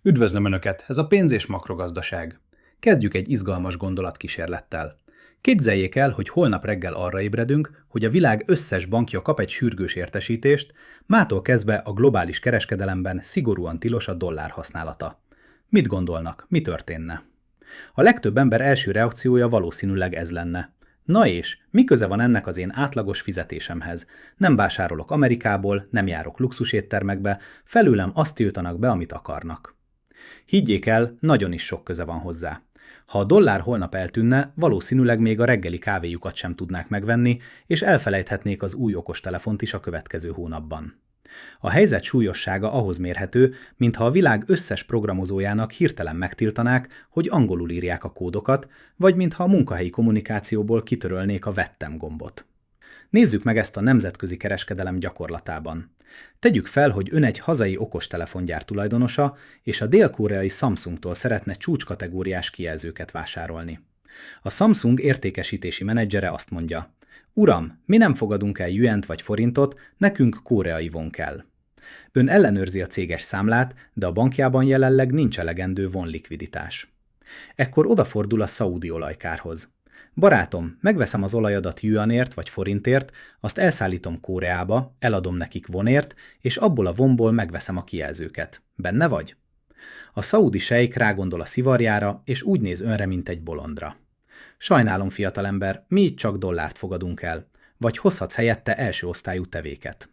Üdvözlöm Önöket, ez a pénz- és makrogazdaság. Kezdjük egy izgalmas gondolatkísérlettel. Képzeljék el, hogy holnap reggel arra ébredünk, hogy a világ összes bankja kap egy sürgős értesítést, mától kezdve a globális kereskedelemben szigorúan tilos a dollár használata. Mit gondolnak, mi történne? A legtöbb ember első reakciója valószínűleg ez lenne. Na és, mi köze van ennek az én átlagos fizetésemhez? Nem vásárolok Amerikából, nem járok luxuséttermekbe, felőlem azt tiltanak be, amit akarnak. Higgyék el, nagyon is sok köze van hozzá. Ha a dollár holnap eltűnne, valószínűleg még a reggeli kávéjukat sem tudnák megvenni, és elfelejthetnék az új okostelefont is a következő hónapban. A helyzet súlyossága ahhoz mérhető, mintha a világ összes programozójának hirtelen megtiltanák, hogy angolul írják a kódokat, vagy mintha a munkahelyi kommunikációból kitörölnék a vettem gombot. Nézzük meg ezt a nemzetközi kereskedelem gyakorlatában. Tegyük fel, hogy ön egy hazai okostelefongyár tulajdonosa, és a dél-koreai Samsungtól szeretne csúcskategóriás kijelzőket vásárolni. A Samsung értékesítési menedzsere azt mondja: Uram, mi nem fogadunk el yuent vagy forintot, nekünk koreai won kell. Ön ellenőrzi a céges számlát, de a bankjában jelenleg nincs elegendő won likviditás. Ekkor odafordul a szaudi olajkárhoz. Barátom, megveszem az olajadat juanért vagy forintért, azt elszállítom Koreába, eladom nekik vonért, és abból a vonból megveszem a kijelzőket. Benne vagy? A szaudi sejk rágondol a szivarjára, és úgy néz önre, mint egy bolondra. Sajnálom, fiatalember, mi itt csak dollárt fogadunk el, vagy hozhatsz helyette első osztályú tevéket.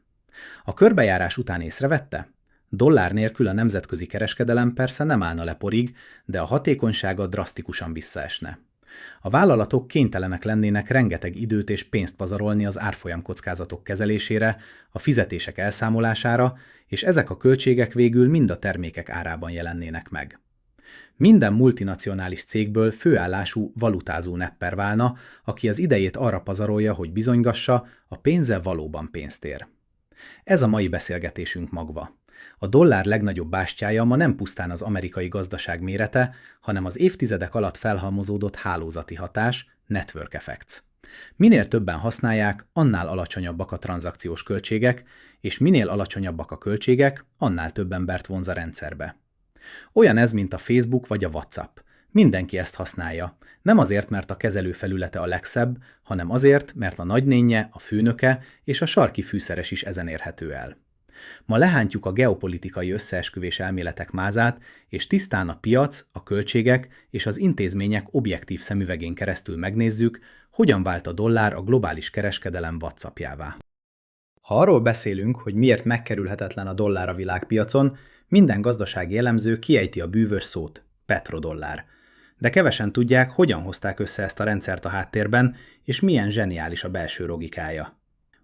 A körbejárás után észrevette? Dollár nélkül a nemzetközi kereskedelem persze nem állna le porig, de a hatékonysága drasztikusan visszaesne. A vállalatok kénytelenek lennének rengeteg időt és pénzt pazarolni az árfolyam kockázatok kezelésére, a fizetések elszámolására, és ezek a költségek végül mind a termékek árában jelennének meg. Minden multinacionális cégből főállású valutázó nepper válna, aki az idejét arra pazarolja, hogy bizonygassa, a pénze valóban pénzt ér. Ez a mai beszélgetésünk magva. A dollár legnagyobb bástyája ma nem pusztán az amerikai gazdaság mérete, hanem az évtizedek alatt felhalmozódott hálózati hatás, network effects. Minél többen használják, annál alacsonyabbak a tranzakciós költségek, és minél alacsonyabbak a költségek, annál több embert vonz a rendszerbe. Olyan ez, mint a Facebook vagy a WhatsApp. Mindenki ezt használja. Nem azért, mert a kezelőfelülete a legszebb, hanem azért, mert a nagynénje, a főnöke és a sarki fűszeres is ezen érhető el. Ma lehántjuk a geopolitikai összeesküvés elméletek mázát, és tisztán a piac, a költségek és az intézmények objektív szemüvegén keresztül megnézzük, hogyan vált a dollár a globális kereskedelem WhatsAppjává. Ha arról beszélünk, hogy miért megkerülhetetlen a dollár a világpiacon, minden gazdasági elemző kiejti a bűvös szót, petrodollár. De kevesen tudják, hogyan hozták össze ezt a rendszert a háttérben, és milyen zseniális a belső logikája.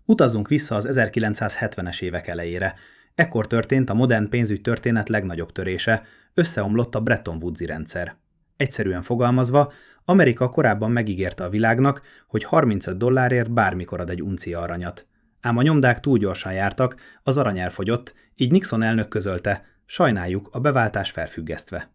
Utazzunk vissza az 1970-es évek elejére. Ekkor történt a modern pénzügy történet legnagyobb törése, összeomlott a Bretton Woods-i rendszer. Egyszerűen fogalmazva, Amerika korábban megígérte a világnak, hogy 35 dollárért bármikor ad egy uncia aranyat. Ám a nyomdák túl gyorsan jártak, az arany elfogyott, így Nixon elnök közölte: sajnáljuk, a beváltás felfüggesztve.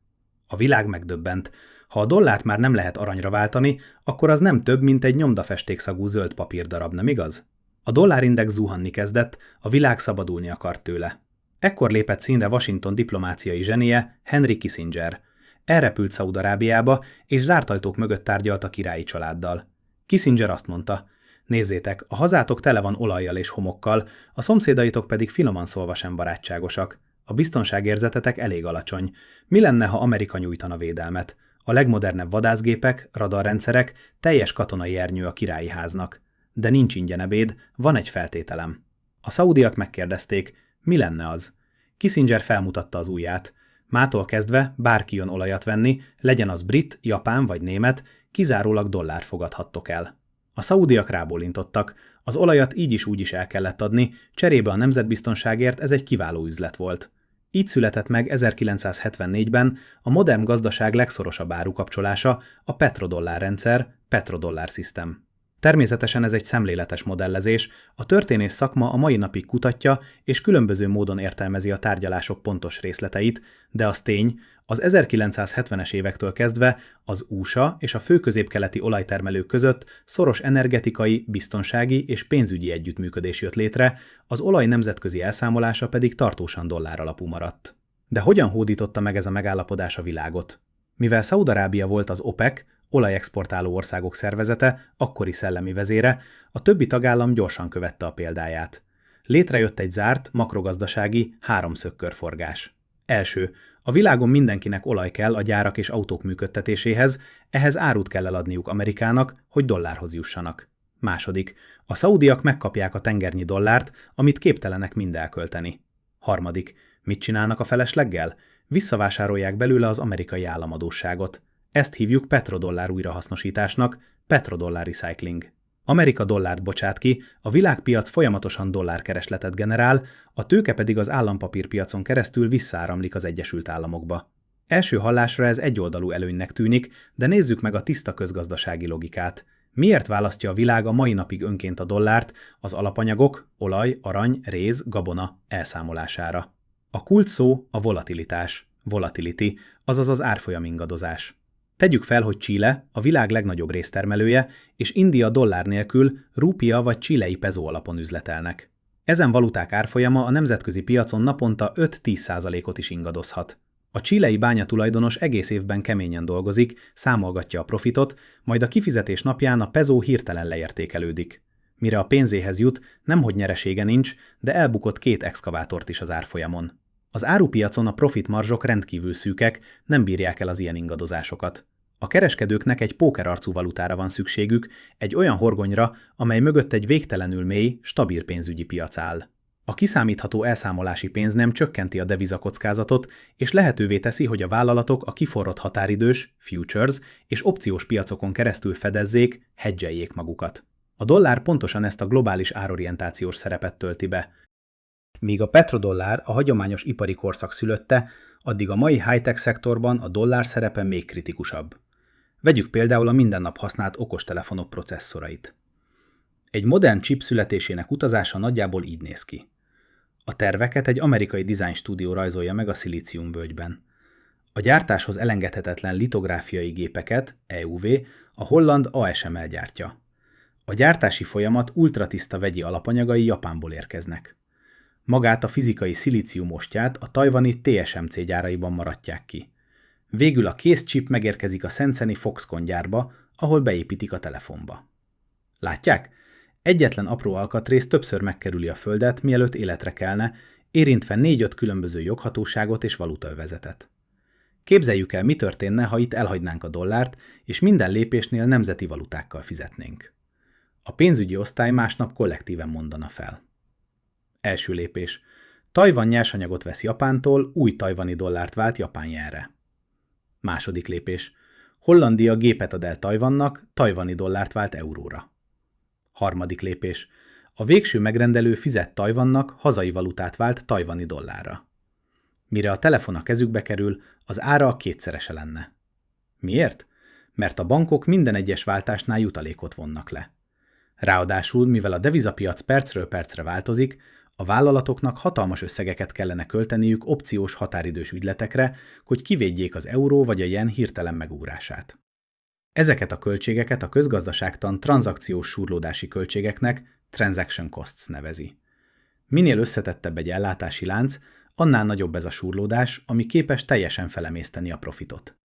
A világ megdöbbent. Ha a dollárt már nem lehet aranyra váltani, akkor az nem több, mint egy nyomdafestékszagú zöld papírdarab, nem igaz? A dollárindex zuhanni kezdett, a világ szabadulni akart tőle. Ekkor lépett színre Washington diplomáciai zsenie, Henry Kissinger. Elrepült Szaúd-Arábiába, és zárt ajtók mögött tárgyalt a királyi családdal. Kissinger azt mondta: nézzétek, a hazátok tele van olajjal és homokkal, a szomszédaitok pedig finoman szólva sem barátságosak. A biztonságérzetetek elég alacsony. Mi lenne, ha Amerika nyújtana védelmet? A legmodernebb vadászgépek, radarrendszerek, teljes katonai ernyő a királyi háznak. De nincs ingyen ebéd, van egy feltételem. A szaudiak megkérdezték, mi lenne az? Kissinger felmutatta az ujját. Mától kezdve bárki jön olajat venni, legyen az brit, japán vagy német, kizárólag dollár fogadhattok el. A szaudiak rábólintottak, az olajat így is úgy is el kellett adni, cserébe a nemzetbiztonságért ez egy kiváló üzlet volt. Így született meg 1974-ben a modern gazdaság legszorosabb árukapcsolása, a petrodollár rendszer, Petrodollar System. Természetesen ez egy szemléletes modellezés, a történész szakma a mai napig kutatja és különböző módon értelmezi a tárgyalások pontos részleteit, de az tény, az 1970-es évektől kezdve az USA és a fő-középkeleti olajtermelők között szoros energetikai, biztonsági és pénzügyi együttműködés jött létre, az olaj nemzetközi elszámolása pedig tartósan dollár alapú maradt. De hogyan hódította meg ez a megállapodás a világot? Mivel Szaúd-Arábia volt az OPEC, olajexportáló országok szervezete, akkori szellemi vezére, a többi tagállam gyorsan követte a példáját. Létrejött egy zárt, makrogazdasági háromszögkörforgás. Első. A világon mindenkinek olaj kell a gyárak és autók működtetéséhez, ehhez árut kell eladniuk Amerikának, hogy dollárhoz jussanak. Második. A szaudiak megkapják a tengernyi dollárt, amit képtelenek mind elkölteni. Harmadik. Mit csinálnak a felesleggel? Visszavásárolják belőle az amerikai államadósságot. Ezt hívjuk petrodollár újrahasznosításnak, petrodollár recycling. Amerika dollárt bocsát ki, a világpiac folyamatosan dollárkeresletet generál, a tőke pedig az állampapírpiacon keresztül visszaáramlik az Egyesült Államokba. Első hallásra ez egyoldalú előnynek tűnik, de nézzük meg a tiszta közgazdasági logikát. Miért választja a világ a mai napig önként a dollárt az alapanyagok, olaj, arany, réz, gabona elszámolására? A kulcs szó a volatilitás, volatility, azaz az árfolyam ingadozás. Tegyük fel, hogy Chile a világ legnagyobb résztermelője, és India dollár nélkül rúpia vagy chilei peso alapon üzletelnek. Ezen valuták árfolyama a nemzetközi piacon naponta 5-10%-ot is ingadozhat. A chilei bányatulajdonos egész évben keményen dolgozik, számolgatja a profitot, majd a kifizetés napján a peso hirtelen leértékelődik. Mire a pénzéhez jut, nemhogy nyeresége nincs, de elbukott 2 exkavátort is az árfolyamon. Az árupiacon a profitmarzsok rendkívül szűkek, nem bírják el az ilyen ingadozásokat. A kereskedőknek egy pókerarcú valutára van szükségük, egy olyan horgonyra, amely mögött egy végtelenül mély, stabil pénzügyi piac áll. A kiszámítható elszámolási pénz nem csökkenti a devizakockázatot, és lehetővé teszi, hogy a vállalatok a kiforrott határidős, futures és opciós piacokon keresztül fedezzék, hedgeljék magukat. A dollár pontosan ezt a globális árorientációs szerepet tölti be. Míg a petrodollár a hagyományos ipari korszak szülötte, addig a mai high-tech szektorban a dollár szerepe még kritikusabb. Vegyük például a mindennap használt okostelefonok processzorait. Egy modern chip születésének utazása nagyjából így néz ki. A terveket egy amerikai design stúdió rajzolja meg a szilíciumvölgyben. A gyártáshoz elengedhetetlen litográfiai gépeket, EUV, a holland ASML gyártja. A gyártási folyamat ultratiszta vegyi alapanyagai Japánból érkeznek. Magát a fizikai szilíciumostját a tajvani TSMC gyáraiban maradják ki. Végül a kész chip megérkezik a Shenzheni Foxconn gyárba, ahol beépítik a telefonba. Látják? Egyetlen apró alkatrész többször megkerüli a Földet, mielőtt életre kelne, érintve 4-5 különböző joghatóságot és valutaövezetet. Képzeljük el, mi történne, ha itt elhagynánk a dollárt, és minden lépésnél nemzeti valutákkal fizetnénk. A pénzügyi osztály másnap kollektíven mondana fel. Első lépés. Tajvan nyersanyagot vesz Japántól, új tajvani dollárt vált japán jenre. Második lépés. Hollandia gépet ad el Tajvannak, tajvani dollárt vált euróra. Harmadik lépés. A végső megrendelő fizet Tajvannak, hazai valutát vált tajvani dollárra. Mire a telefon a kezükbe kerül, az ára kétszerese lenne. Miért? Mert a bankok minden egyes váltásnál jutalékot vonnak le. Ráadásul, mivel a devizapiac percről percre változik, a vállalatoknak hatalmas összegeket kellene költeniük opciós határidős ügyletekre, hogy kivédjék az euró vagy a jen hirtelen megugrását. Ezeket a költségeket a közgazdaságtan tranzakciós súrlódási költségeknek, transaction costs nevezi. Minél összetettebb egy ellátási lánc, annál nagyobb ez a súrlódás, ami képes teljesen felemészteni a profitot.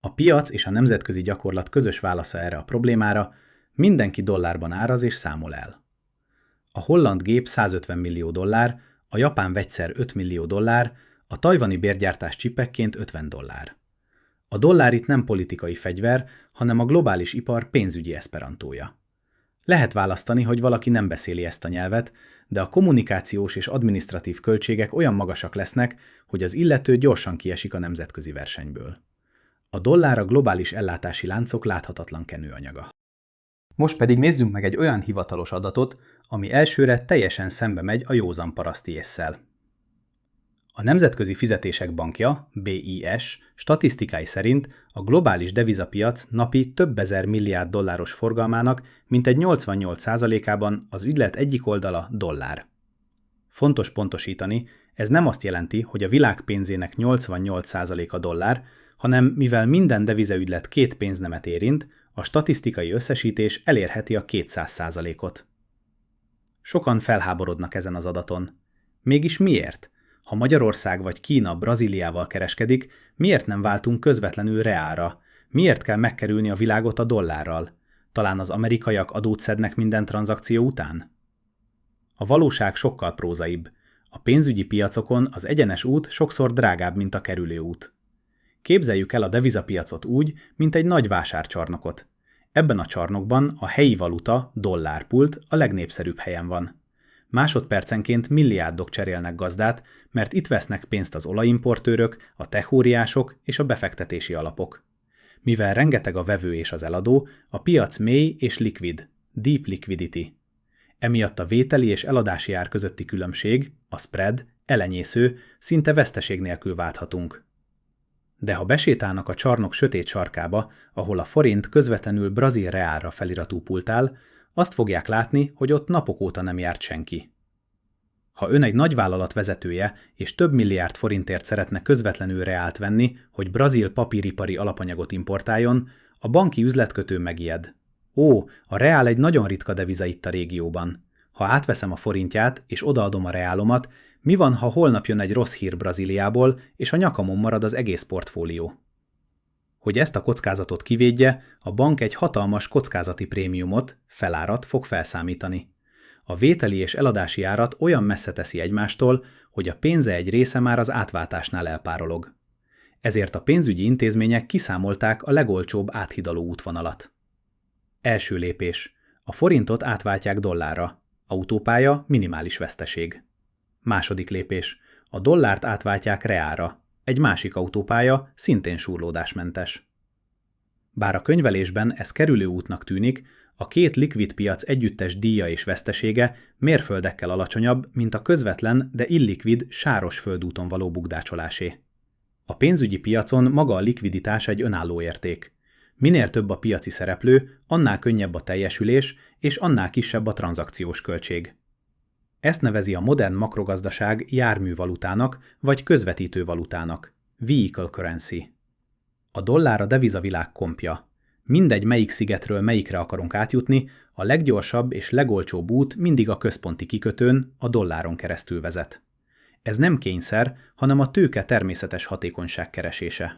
A piac és a nemzetközi gyakorlat közös válasza erre a problémára: mindenki dollárban áraz és számol el. A holland gép 150 millió dollár, a japán vegyszer 5 millió dollár, a tajvani bérgyártás csipekként 50 dollár. A dollár itt nem politikai fegyver, hanem a globális ipar pénzügyi eszperantója. Lehet választani, hogy valaki nem beszéli ezt a nyelvet, de a kommunikációs és adminisztratív költségek olyan magasak lesznek, hogy az illető gyorsan kiesik a nemzetközi versenyből. A dollár a globális ellátási láncok láthatatlan kenőanyaga. Most pedig nézzünk meg egy olyan hivatalos adatot, ami elsőre teljesen szembe megy a józan paraszti ésszel. A Nemzetközi Fizetések Bankja, BIS, statisztikái szerint a globális devizapiac napi több ezer milliárd dolláros forgalmának mintegy 88%-ában az ügylet egyik oldala dollár. Fontos pontosítani, ez nem azt jelenti, hogy a világ pénzének 88%-a dollár, hanem mivel minden devizaügylet két pénznemet érint, a statisztikai összesítés elérheti a 200%-ot. Sokan felháborodnak ezen az adaton. Mégis miért? Ha Magyarország vagy Kína Brazíliával kereskedik, miért nem váltunk közvetlenül reálra? Miért kell megkerülni a világot a dollárral? Talán az amerikaiak adót szednek minden tranzakció után? A valóság sokkal prózaibb. A pénzügyi piacokon az egyenes út sokszor drágább, mint a kerülő út. Képzeljük el a devizapiacot úgy, mint egy nagy vásárcsarnokot. Ebben a csarnokban a helyi valuta, dollárpult a legnépszerűbb helyen van. Másodpercenként milliárdok cserélnek gazdát, mert itt vesznek pénzt az olajimportőrök, a techóriások és a befektetési alapok. Mivel rengeteg a vevő és az eladó, a piac mély és likvid, deep liquidity. Emiatt a vételi és eladási ár közötti különbség, a spread, elenyésző, szinte veszteség nélkül válthatunk. De ha besétálnak a csarnok sötét sarkába, ahol a forint közvetlenül brazil reálra feliratú pultál, azt fogják látni, hogy ott napok óta nem járt senki. Ha ön egy nagyvállalat vezetője és több milliárd forintért szeretne közvetlenül reált venni, hogy brazil papíripari alapanyagot importáljon, a banki üzletkötő megijed. Ó, a reál egy nagyon ritka deviza itt a régióban. Ha átveszem a forintját és odaadom a reálomat, mi van, ha holnap jön egy rossz hír Brazíliából, és a nyakamon marad az egész portfólió? Hogy ezt a kockázatot kivédje, a bank egy hatalmas kockázati prémiumot, felárat fog felszámítani. A vételi és eladási árat olyan messze teszi egymástól, hogy a pénze egy része már az átváltásnál elpárolog. Ezért a pénzügyi intézmények kiszámolták a legolcsóbb áthidaló útvonalat. Első lépés. A forintot átváltják dollárra. Autópálya, minimális veszteség. Második lépés. A dollárt átváltják reálra. Egy másik autópálya, szintén súrlódásmentes. Bár a könyvelésben ez kerülő útnak tűnik, a két likvid piac együttes díja és vesztesége mérföldekkel alacsonyabb, mint a közvetlen, de illikvid, sáros földúton való bukdácsolásé. A pénzügyi piacon maga a likviditás egy önálló érték. Minél több a piaci szereplő, annál könnyebb a teljesülés, és annál kisebb a tranzakciós költség. Ezt nevezi a modern makrogazdaság járművalutának vagy közvetítő valutának, vehicle currency. A dollár a devizavilág kompja. Mindegy, melyik szigetről melyikre akarunk átjutni, a leggyorsabb és legolcsóbb út mindig a központi kikötőn, a dolláron keresztül vezet. Ez nem kényszer, hanem a tőke természetes hatékonyság keresése.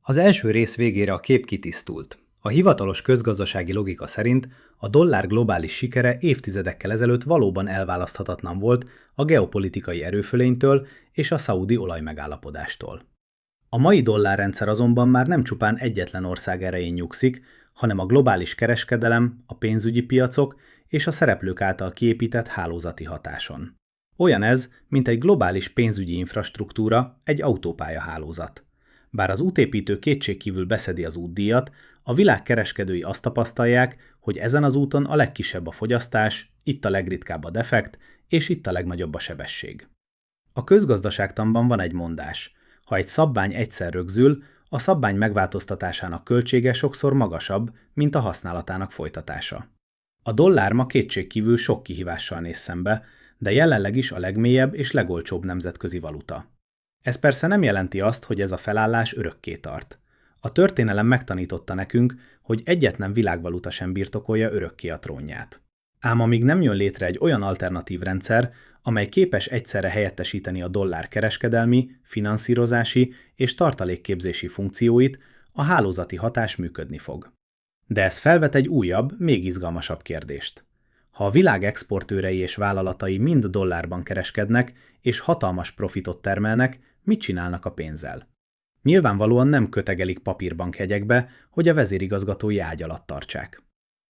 Az első rész végére a kép kitisztult. A hivatalos közgazdasági logika szerint a dollár globális sikere évtizedekkel ezelőtt valóban elválaszthatatlan volt a geopolitikai erőfölénytől és a szaudi olajmegállapodástól. A mai dollárrendszer azonban már nem csupán egyetlen ország erején nyugszik, hanem a globális kereskedelem, a pénzügyi piacok és a szereplők által kiépített hálózati hatáson. Olyan ez, mint egy globális pénzügyi infrastruktúra, egy autópályahálózat. Bár az útépítő kétségkívül beszedi az útdíjat, a világ kereskedői azt tapasztalják, hogy ezen az úton a legkisebb a fogyasztás, itt a legritkább a defekt, és itt a legnagyobb a sebesség. A közgazdaságtanban van egy mondás. Ha egy szabvány egyszer rögzül, a szabvány megváltoztatásának költsége sokszor magasabb, mint a használatának folytatása. A dollár ma kétségkívül sok kihívással néz szembe, de jelenleg is a legmélyebb és legolcsóbb nemzetközi valuta. Ez persze nem jelenti azt, hogy ez a felállás örökké tart. A történelem megtanította nekünk, hogy egyetlen világvaluta sem birtokolja örökké a trónját. Ám amíg nem jön létre egy olyan alternatív rendszer, amely képes egyszerre helyettesíteni a dollár kereskedelmi, finanszírozási és tartalékképzési funkcióit, a hálózati hatás működni fog. De ez felvet egy újabb, még izgalmasabb kérdést. Ha a világ exportőrei és vállalatai mind dollárban kereskednek, és hatalmas profitot termelnek, mit csinálnak a pénzzel? Nyilvánvalóan nem kötegelik papírbankhegyekbe, hogy a vezérigazgatói ágy alatt tartsák.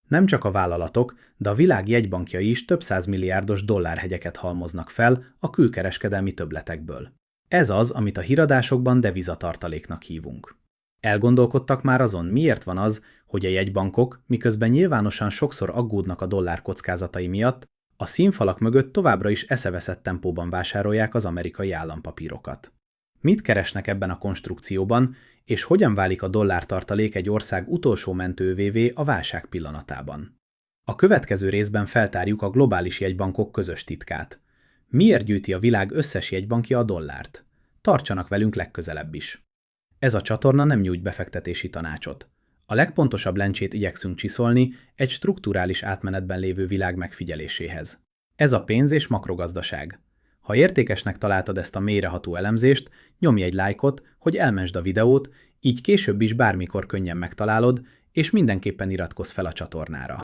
Nem csak a vállalatok, de a világ jegybankjai is több százmilliárdos dollárhegyeket halmoznak fel a külkereskedelmi többletekből. Ez az, amit a híradásokban devizatartaléknak hívunk. Elgondolkodtak már azon, miért van az, hogy a jegybankok, miközben nyilvánosan sokszor aggódnak a dollár kockázatai miatt, a színfalak mögött továbbra is eszeveszett tempóban vásárolják az amerikai állampapírokat. Mit keresnek ebben a konstrukcióban, és hogyan válik a dollártartalék egy ország utolsó mentőövévé a válság pillanatában? A következő részben feltárjuk a globális jegybankok közös titkát. Miért gyűjti a világ összes jegybankja a dollárt? Tartsanak velünk legközelebb is. Ez a csatorna nem nyújt befektetési tanácsot. A legpontosabb lencsét igyekszünk csiszolni egy strukturális átmenetben lévő világ megfigyeléséhez. Ez a pénz- és makrogazdaság. Ha értékesnek találtad ezt a mélyreható elemzést, nyomj egy lájkot, hogy elmesd a videót, így később is bármikor könnyen megtalálod, és mindenképpen iratkozz fel a csatornára.